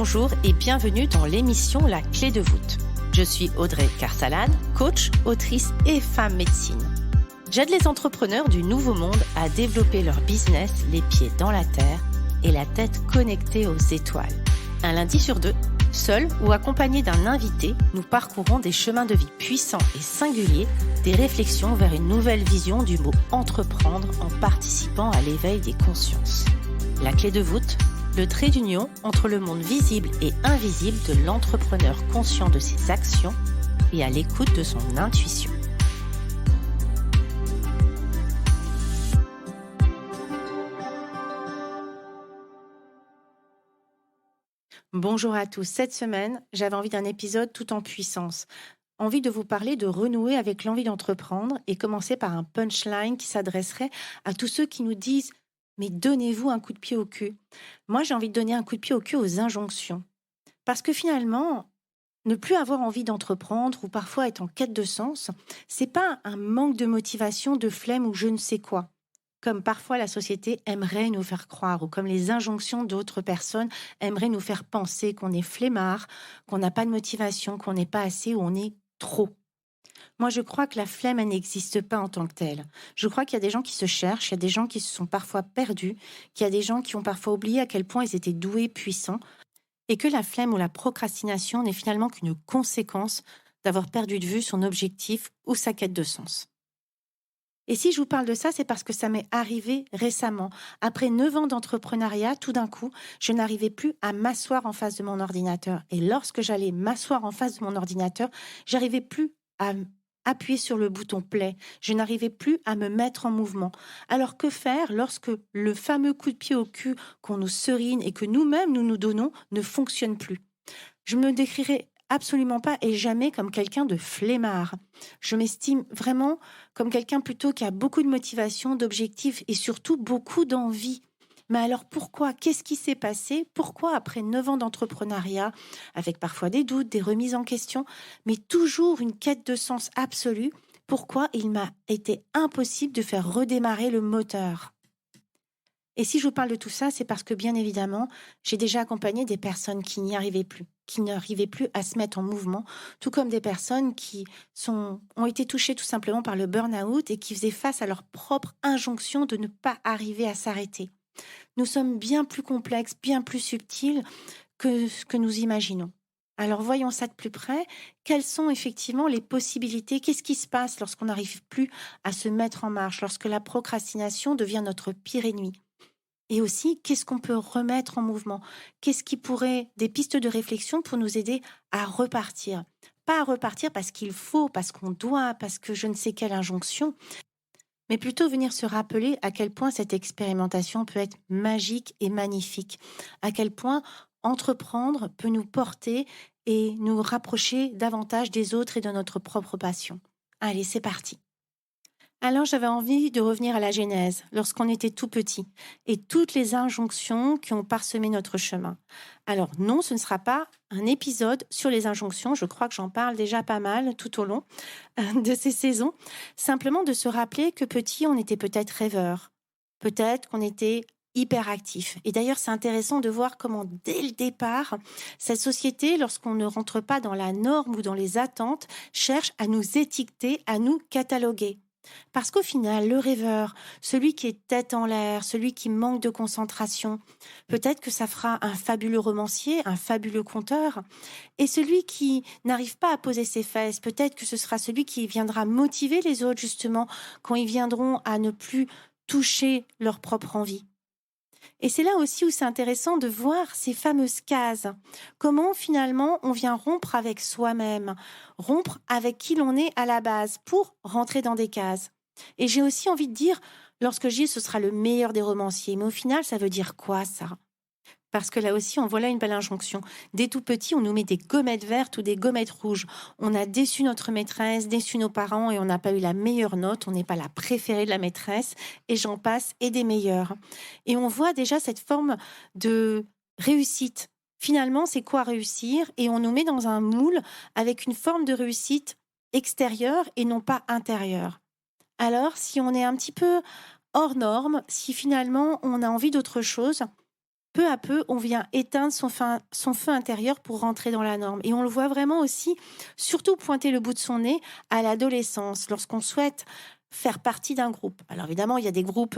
Bonjour et bienvenue dans l'émission La Clé de voûte. Je suis Audrey Carsalade, coach, autrice et femme médecine. J'aide les entrepreneurs du nouveau monde à développer leur business les pieds dans la terre et la tête connectée aux étoiles. Un lundi sur deux, seul ou accompagné d'un invité, nous parcourons des chemins de vie puissants et singuliers, des réflexions vers une nouvelle vision du mot entreprendre en participant à l'éveil des consciences. La clé de voûte, le trait d'union entre le monde visible et invisible de l'entrepreneur conscient de ses actions et à l'écoute de son intuition. Bonjour à tous. Cette semaine, j'avais envie d'un épisode tout en puissance. Envie de vous parler de renouer avec l'envie d'entreprendre et commencer par un punchline qui s'adresserait à tous ceux qui nous disent « mais donnez-vous un coup de pied au cul ». Moi, j'ai envie de donner un coup de pied au cul aux injonctions. Parce que finalement, ne plus avoir envie d'entreprendre ou parfois être en quête de sens, c'est pas un manque de motivation, de flemme ou je ne sais quoi. Comme parfois la société aimerait nous faire croire ou comme les injonctions d'autres personnes aimeraient nous faire penser qu'on est flemmard, qu'on n'a pas de motivation, qu'on n'est pas assez ou on est trop. Moi, je crois que la flemme, elle n'existe pas en tant que telle. Je crois qu'il y a des gens qui se cherchent, il y a des gens qui se sont parfois perdus, qu'il y a des gens qui ont parfois oublié à quel point ils étaient doués, puissants, et que la flemme ou la procrastination n'est finalement qu'une conséquence d'avoir perdu de vue son objectif ou sa quête de sens. Et si je vous parle de ça, c'est parce que ça m'est arrivé récemment. Après 9 ans d'entrepreneuriat, tout d'un coup, je n'arrivais plus à m'asseoir en face de mon ordinateur. Et lorsque j'allais m'asseoir en face de mon ordinateur, j'arrivais plus à appuyer sur le bouton play. Je n'arrivais plus à me mettre en mouvement. Alors que faire lorsque le fameux coup de pied au cul qu'on nous serine et que nous-mêmes nous nous donnons ne fonctionne plus? Je me décrirais absolument pas et jamais comme quelqu'un de flemmard. Je m'estime vraiment comme quelqu'un plutôt qui a beaucoup de motivation, d'objectifs et surtout beaucoup d'envie. Mais alors pourquoi? Qu'est-ce qui s'est passé? Pourquoi après 9 ans d'entrepreneuriat, avec parfois des doutes, des remises en question, mais toujours une quête de sens absolue, pourquoi il m'a été impossible de faire redémarrer le moteur? Et si je vous parle de tout ça, c'est parce que bien évidemment, j'ai déjà accompagné des personnes qui n'y arrivaient plus, qui n'arrivaient plus à se mettre en mouvement, tout comme des personnes qui ont été touchées tout simplement par le burn-out et qui faisaient face à leur propre injonction de ne pas arriver à s'arrêter. Nous sommes bien plus complexes, bien plus subtils que ce que nous imaginons. Alors voyons ça de plus près. Quelles sont effectivement les possibilités? Qu'est-ce qui se passe lorsqu'on n'arrive plus à se mettre en marche, lorsque la procrastination devient notre pire ennemi? Et aussi, qu'est-ce qu'on peut remettre en mouvement? Qu'est-ce qui pourrait, des pistes de réflexion pour nous aider à repartir? Pas à repartir parce qu'il faut, parce qu'on doit, parce que je ne sais quelle injonction, mais plutôt venir se rappeler à quel point cette expérimentation peut être magique et magnifique, à quel point entreprendre peut nous porter et nous rapprocher davantage des autres et de notre propre passion. Allez, c'est parti. Alors j'avais envie de revenir à la genèse, lorsqu'on était tout petit, et toutes les injonctions qui ont parsemé notre chemin. Alors non, ce ne sera pas un épisode sur les injonctions, je crois que j'en parle déjà pas mal tout au long de ces saisons, simplement de se rappeler que petit, on était peut-être rêveur, peut-être qu'on était hyperactif. Et d'ailleurs, c'est intéressant de voir comment, dès le départ, cette société, lorsqu'on ne rentre pas dans la norme ou dans les attentes, cherche à nous étiqueter, à nous cataloguer. Parce qu'au final, le rêveur, celui qui est tête en l'air, celui qui manque de concentration, peut-être que ça fera un fabuleux romancier, un fabuleux conteur. Et celui qui n'arrive pas à poser ses fesses, peut-être que ce sera celui qui viendra motiver les autres justement quand ils viendront à ne plus toucher leur propre envie. Et c'est là aussi où c'est intéressant de voir ces fameuses cases. Comment finalement on vient rompre avec soi-même, rompre avec qui l'on est à la base pour rentrer dans des cases. Et j'ai aussi envie de dire, lorsque je dis ce sera le meilleur des romanciers, mais au final ça veut dire quoi ça? Parce que là aussi, on voit là une belle injonction. Dès tout petit, on nous met des gommettes vertes ou des gommettes rouges. On a déçu notre maîtresse, déçu nos parents et on n'a pas eu la meilleure note. On n'est pas la préférée de la maîtresse et j'en passe et des meilleures. Et on voit déjà cette forme de réussite. Finalement, c'est quoi réussir? Et on nous met dans un moule avec une forme de réussite extérieure et non pas intérieure. Alors, si on est un petit peu hors norme, si finalement on a envie d'autre chose, peu à peu, on vient éteindre son feu intérieur pour rentrer dans la norme. Et on le voit vraiment aussi, surtout pointer le bout de son nez à l'adolescence, lorsqu'on souhaite faire partie d'un groupe. Alors évidemment, il y a des groupes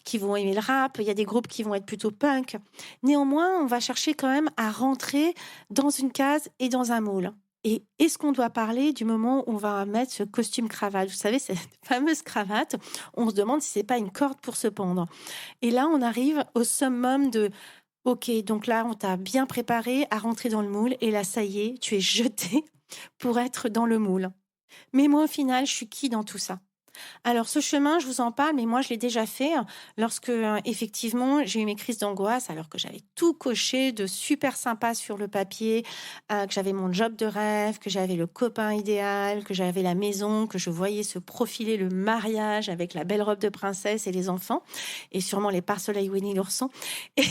qui vont aimer le rap, il y a des groupes qui vont être plutôt punk. Néanmoins, on va chercher quand même à rentrer dans une case et dans un moule. Et est-ce qu'on doit parler du moment où on va mettre ce costume cravate? Vous savez, cette fameuse cravate, on se demande si c'est pas une corde pour se pendre. Et là, on arrive au summum de OK, donc là, on t'a bien préparé à rentrer dans le moule et là, ça y est, tu es jeté pour être dans le moule. Mais moi, au final, je suis qui dans tout ça? Alors ce chemin, je vous en parle, mais moi je l'ai déjà fait lorsque, effectivement, j'ai eu mes crises d'angoisse alors que j'avais tout coché de super sympa sur le papier, que j'avais mon job de rêve, que j'avais le copain idéal, que j'avais la maison, que je voyais se profiler le mariage avec la belle robe de princesse et les enfants et sûrement les pare-soleil Winnie l'ourson et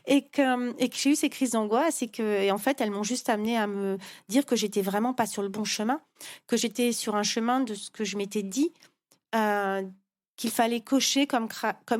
et que j'ai eu ces crises d'angoisse et en fait, elles m'ont juste amenée à me dire que j'étais vraiment pas sur le bon chemin, que j'étais sur un chemin de ce que je m'étais dit, Heu, qu'il fallait cocher comme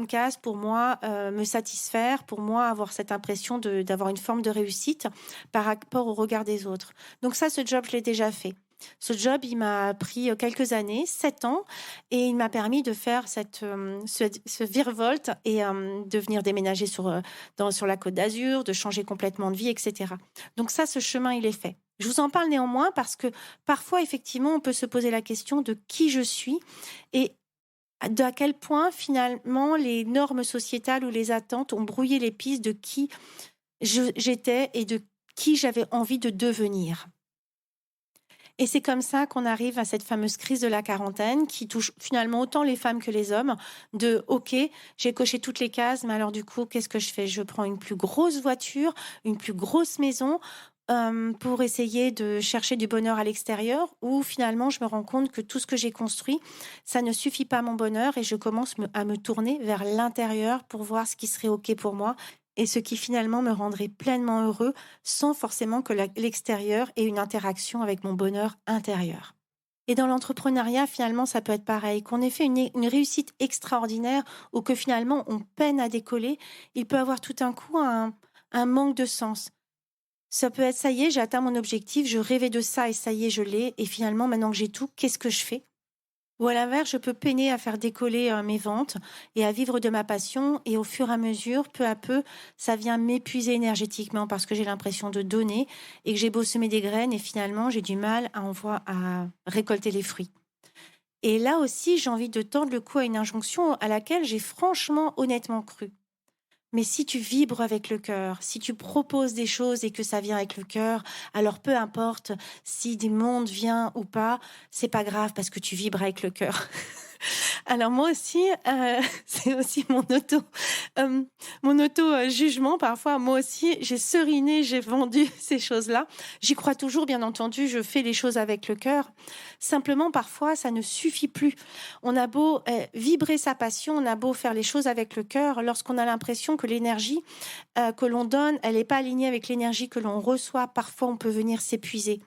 case pour moi, me satisfaire, pour moi avoir cette impression d'avoir une forme de réussite par rapport au regard des autres. Donc ça, ce job, je l'ai déjà fait. Ce job, il m'a pris, quelques années, 7 ans et il m'a permis de faire ce virevolte et de venir déménager sur la Côte d'Azur, de changer complètement de vie et cetera. Donc ça, ce chemin, il est fait. Je vous en parle néanmoins parce que parfois, effectivement, on peut se poser la question de qui je suis et à quel point finalement les normes sociétales ou les attentes ont brouillé les pistes de qui j'étais et de qui j'avais envie de devenir. Et c'est comme ça qu'on arrive à cette fameuse crise de la quarantaine qui touche finalement autant les femmes que les hommes, de OK, j'ai coché toutes les cases, mais alors du coup, qu'est-ce que je fais? Je prends une plus grosse voiture, une plus grosse maison, pour essayer de chercher du bonheur à l'extérieur ou finalement je me rends compte que tout ce que j'ai construit, ça ne suffit pas à mon bonheur et je commence à me tourner vers l'intérieur pour voir ce qui serait OK pour moi et ce qui finalement me rendrait pleinement heureux sans forcément que l'extérieur ait une interaction avec mon bonheur intérieur. Et dans l'entrepreneuriat, finalement, ça peut être pareil. Qu'on ait fait une réussite extraordinaire ou que finalement on peine à décoller, il peut avoir tout un coup un manque de sens. Ça peut être: «Ça y est, j'ai atteint mon objectif, je rêvais de ça et ça y est, je l'ai et finalement maintenant que j'ai tout, qu'est-ce que je fais?» Ou à l'inverse, je peux peiner à faire décoller, mes ventes et à vivre de ma passion et au fur et à mesure, peu à peu, ça vient m'épuiser énergétiquement parce que j'ai l'impression de donner et que j'ai beau semer des graines et finalement j'ai du mal à récolter les fruits. Et là aussi, j'ai envie de tordre le cou à une injonction à laquelle j'ai franchement, honnêtement cru. Mais si tu vibres avec le cœur, si tu proposes des choses et que ça vient avec le cœur, alors peu importe si des mondes vient ou pas, c'est pas grave parce que tu vibres avec le cœur. Alors moi aussi, c'est aussi mon auto, jugement parfois. Moi aussi, j'ai seriné, j'ai vendu ces choses-là. J'y crois toujours, bien entendu, je fais les choses avec le cœur. Simplement, parfois, ça ne suffit plus. On a beau, vibrer sa passion, on a beau faire les choses avec le cœur, lorsqu'on a l'impression que l'énergie, que l'on donne, elle est pas alignée avec l'énergie que l'on reçoit, parfois on peut venir s'épuiser.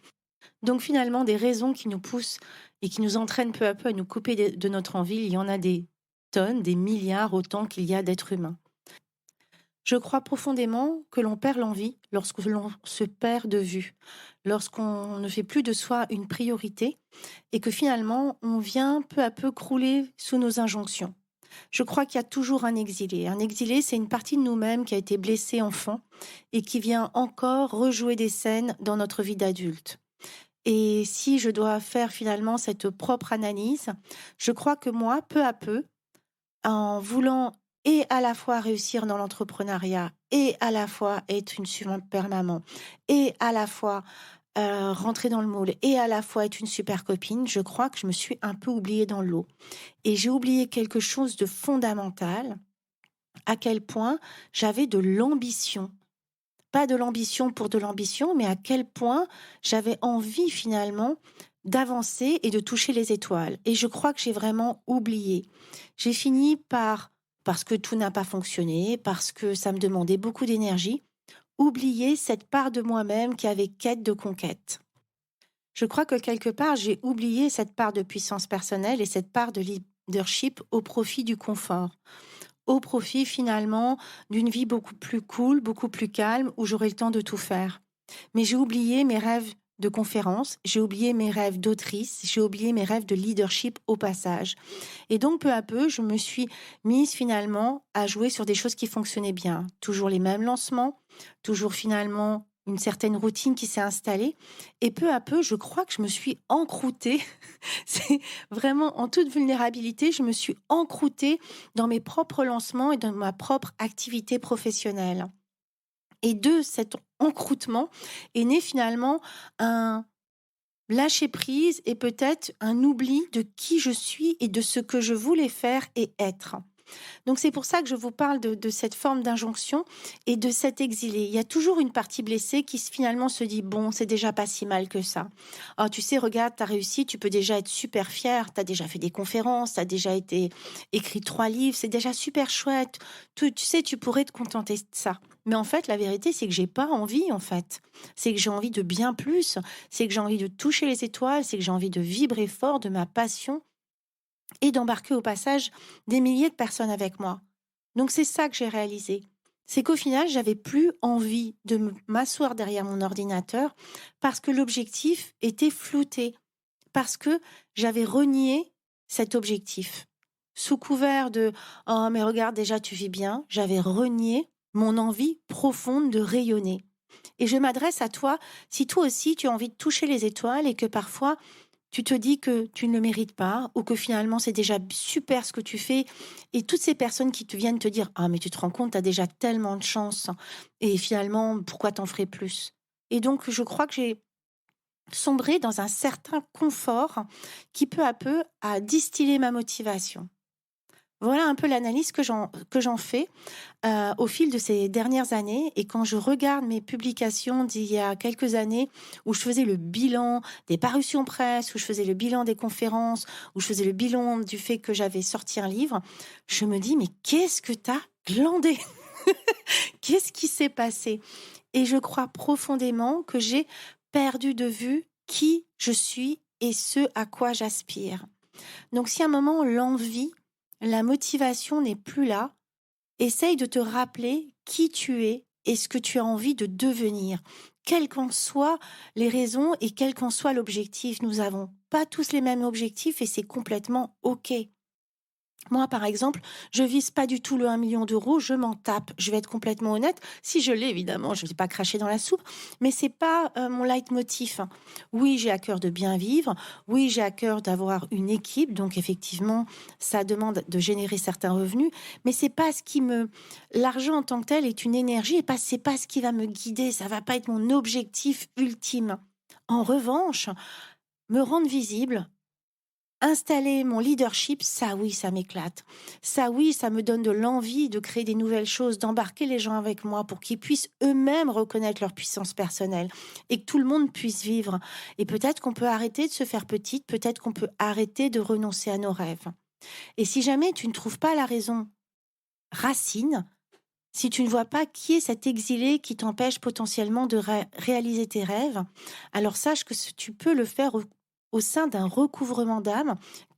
Donc finalement, des raisons qui nous poussent et qui nous entraînent peu à peu à nous couper de notre envie, il y en a des tonnes, des milliards autant qu'il y a d'êtres humains. Je crois profondément que l'on perd l'envie lorsque l'on se perd de vue, lorsqu'on ne fait plus de soi une priorité et que finalement on vient peu à peu crouler sous nos injonctions. Je crois qu'il y a toujours un exilé. Un exilé, c'est une partie de nous-mêmes qui a été blessée enfant et qui vient encore rejouer des scènes dans notre vie d'adulte. Et si je dois faire finalement cette propre analyse, je crois que moi, peu à peu, en voulant et à la fois réussir dans l'entrepreneuriat et à la fois être une super maman et à la fois rentrer dans le moule et à la fois être une super copine, je crois que je me suis un peu oubliée dans l'eau. Et j'ai oublié quelque chose de fondamental, à quel point j'avais de l'ambition. Pas de l'ambition pour de l'ambition, mais à quel point j'avais envie finalement d'avancer et de toucher les étoiles. Et je crois que j'ai vraiment oublié. J'ai fini parce que tout n'a pas fonctionné, parce que ça me demandait beaucoup d'énergie, oublier cette part de moi-même qui avait quête de conquête. Je crois que quelque part, j'ai oublié cette part de puissance personnelle et cette part de leadership au profit du confort, au profit finalement d'une vie beaucoup plus cool, beaucoup plus calme, où j'aurai le temps de tout faire. Mais j'ai oublié mes rêves de conférence, j'ai oublié mes rêves d'autrice, j'ai oublié mes rêves de leadership au passage. Et donc, peu à peu, je me suis mise finalement à jouer sur des choses qui fonctionnaient bien. Toujours les mêmes lancements, toujours finalement une certaine routine qui s'est installée. Et peu à peu, je crois que je me suis encroûtée. C'est vraiment en toute vulnérabilité, je me suis encroûtée dans mes propres lancements et dans ma propre activité professionnelle. Et de cet encroûtement est né finalement un lâcher prise et peut-être un oubli de qui je suis et de ce que je voulais faire et être. Donc c'est pour ça que je vous parle de cette forme d'injonction et de cet exilé. Il y a toujours une partie blessée qui finalement se dit, bon, c'est déjà pas si mal que ça. Oh, tu sais, regarde, tu as réussi, tu peux déjà être super fier, tu as déjà fait des conférences, tu as déjà écrit 3 livres, c'est déjà super chouette. Tu sais, tu pourrais te contenter de ça. Mais en fait, la vérité, c'est que j'ai pas envie, en fait. C'est que j'ai envie de bien plus, c'est que j'ai envie de toucher les étoiles, c'est que j'ai envie de vibrer fort de ma passion et d'embarquer au passage des milliers de personnes avec moi. Donc c'est ça que j'ai réalisé. C'est qu'au final, j'avais plus envie de m'asseoir derrière mon ordinateur parce que l'objectif était flouté, parce que j'avais renié cet objectif. Sous couvert de «Oh mais regarde déjà tu vis bien», j'avais renié mon envie profonde de rayonner. Et je m'adresse à toi, si toi aussi tu as envie de toucher les étoiles et que parfois tu te dis que tu ne le mérites pas ou que finalement c'est déjà super ce que tu fais et toutes ces personnes qui te viennent te dire «Ah mais tu te rends compte, tu as déjà tellement de chance et finalement pourquoi t'en ferais plus?» Et donc je crois que j'ai sombré dans un certain confort qui peu à peu a distillé ma motivation. Voilà un peu l'analyse que j'en fais, au fil de ces dernières années et quand je regarde mes publications d'il y a quelques années où je faisais le bilan des parutions presse, où je faisais le bilan des conférences, où je faisais le bilan du fait que j'avais sorti un livre, je me dis: «Mais qu'est-ce que tu as glandé? Qu'est-ce qui s'est passé?» Et je crois profondément que j'ai perdu de vue qui je suis et ce à quoi j'aspire. Donc si à un moment l'envie, la motivation n'est plus là, essaye de te rappeler qui tu es et ce que tu as envie de devenir. Quelles qu'en soient les raisons et quel qu'en soit l'objectif, nous avons pas tous les mêmes objectifs et c'est complètement OK. Moi, par exemple, je vise pas du tout le 1 million d'euros, je m'en tape. Je vais être complètement honnête. Si je l'ai, évidemment, je ne vais pas cracher dans la soupe, mais c'est pas mon leitmotiv. Oui, j'ai à cœur de bien vivre. Oui, j'ai à cœur d'avoir une équipe. Donc, effectivement, ça demande de générer certains revenus, mais c'est pas ce qui me. L'argent en tant que tel est une énergie et pas, c'est pas ce qui va me guider. Ça va pas être mon objectif ultime. En revanche, me rendre visible, installer mon leadership, ça oui, ça m'éclate. Ça oui, ça me donne de l'envie de créer des nouvelles choses, d'embarquer les gens avec moi pour qu'ils puissent eux-mêmes reconnaître leur puissance personnelle et que tout le monde puisse vivre. Et peut-être qu'on peut arrêter de se faire petite, peut-être qu'on peut arrêter de renoncer à nos rêves. Et si jamais tu ne trouves pas la raison racine, si tu ne vois pas qui est cet exilé qui t'empêche potentiellement de réaliser tes rêves, alors sache que tu peux le faire au sein d'un recouvrement d'âme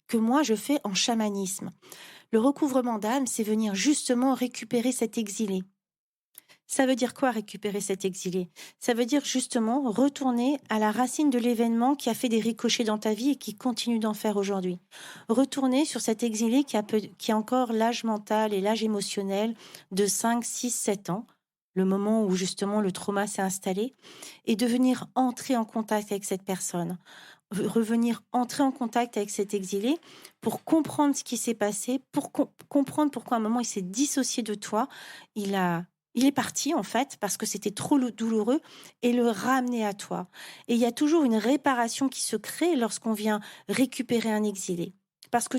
que moi je fais en chamanisme. Le recouvrement d'âme, c'est venir justement récupérer cet exilé. Ça veut dire quoi récupérer cet exilé? Ça veut dire justement retourner à la racine de l'événement qui a fait des ricochets dans ta vie et qui continue d'en faire aujourd'hui. Retourner sur cet exilé qui a encore l'âge mental et l'âge émotionnel de 5, 6, 7 ans, le moment où justement le trauma s'est installé, et de venir entrer en contact avec cette personne. Revenir entrer en contact avec cet exilé pour comprendre ce qui s'est passé, pour comprendre pourquoi à un moment il s'est dissocié de toi, il a il est parti en fait parce que c'était trop douloureux et le ramener à toi. Et il y a toujours une réparation qui se crée lorsqu'on vient récupérer un exilé. Parce que,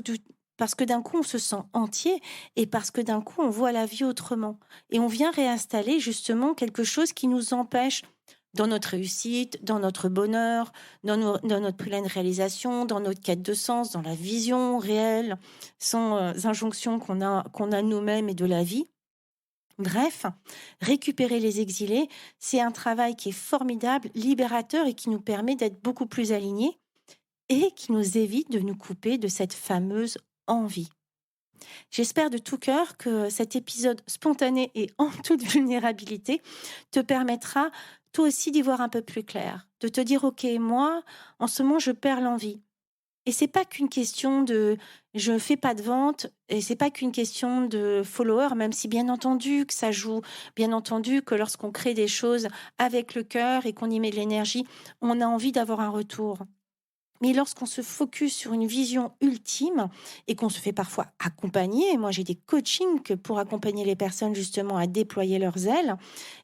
parce que d'un coup on se sent entier et parce que d'un coup on voit la vie autrement. Et on vient réinstaller justement quelque chose qui nous empêche dans notre réussite, dans notre bonheur, dans notre pleine réalisation, dans notre quête de sens, dans la vision réelle, sans injonctions qu'on a nous-mêmes et de la vie. Bref, récupérer les exilés, c'est un travail qui est formidable, libérateur et qui nous permet d'être beaucoup plus alignés et qui nous évite de nous couper de cette fameuse envie. J'espère de tout cœur que cet épisode spontané et en toute vulnérabilité te permettra toi aussi d'y voir un peu plus clair, de te dire ok, moi, en ce moment, je perds l'envie. Et c'est pas qu'une question de je fais pas de vente et c'est pas qu'une question de followers, même si bien entendu que ça joue, bien entendu que lorsqu'on crée des choses avec le cœur et qu'on y met de l'énergie, on a envie d'avoir un retour. Mais lorsqu'on se focus sur une vision ultime et qu'on se fait parfois accompagner, moi j'ai des coachings pour accompagner les personnes justement à déployer leurs ailes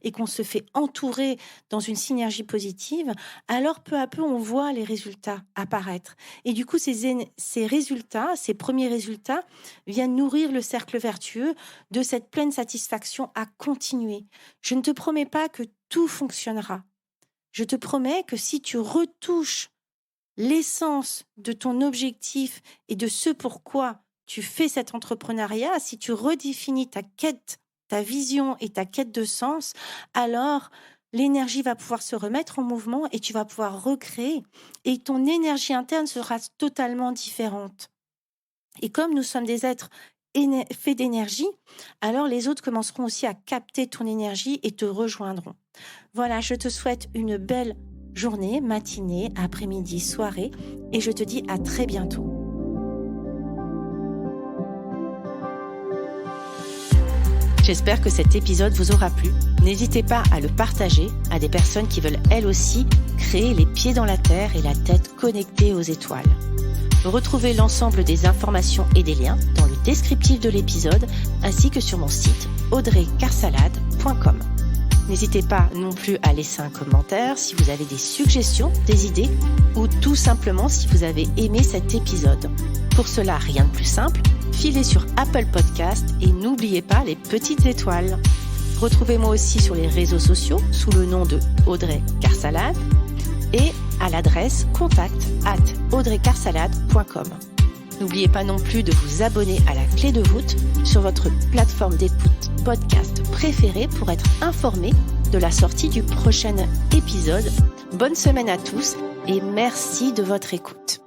et qu'on se fait entourer dans une synergie positive, alors peu à peu on voit les résultats apparaître. Et du coup ces résultats, ces premiers résultats viennent nourrir le cercle vertueux de cette pleine satisfaction à continuer. Je ne te promets pas que tout fonctionnera. Je te promets que si tu retouches l'essence de ton objectif et de ce pourquoi tu fais cet entrepreneuriat, si tu redéfinis ta quête, ta vision et ta quête de sens, alors l'énergie va pouvoir se remettre en mouvement et tu vas pouvoir recréer et ton énergie interne sera totalement différente. Et comme nous sommes des êtres faits d'énergie, alors les autres commenceront aussi à capter ton énergie et te rejoindront. Voilà, je te souhaite une belle journée, matinée, après-midi, soirée et je te dis à très bientôt. J'espère que cet épisode vous aura plu. N'hésitez pas à le partager à des personnes qui veulent elles aussi créer les pieds dans la terre et la tête connectée aux étoiles. Retrouvez l'ensemble des informations et des liens dans le descriptif de l'épisode ainsi que sur mon site audreycarsalade.com. N'hésitez pas non plus à laisser un commentaire si vous avez des suggestions, des idées ou tout simplement si vous avez aimé cet épisode. Pour cela, rien de plus simple, filez sur Apple Podcast et n'oubliez pas les petites étoiles. Retrouvez-moi aussi sur les réseaux sociaux sous le nom de Audrey Carsalade et à l'adresse contact@audreycarsalade.com. N'oubliez pas non plus de vous abonner à la clé de voûte sur votre plateforme d'écoute podcast préférée pour être informé de la sortie du prochain épisode. Bonne semaine à tous et merci de votre écoute.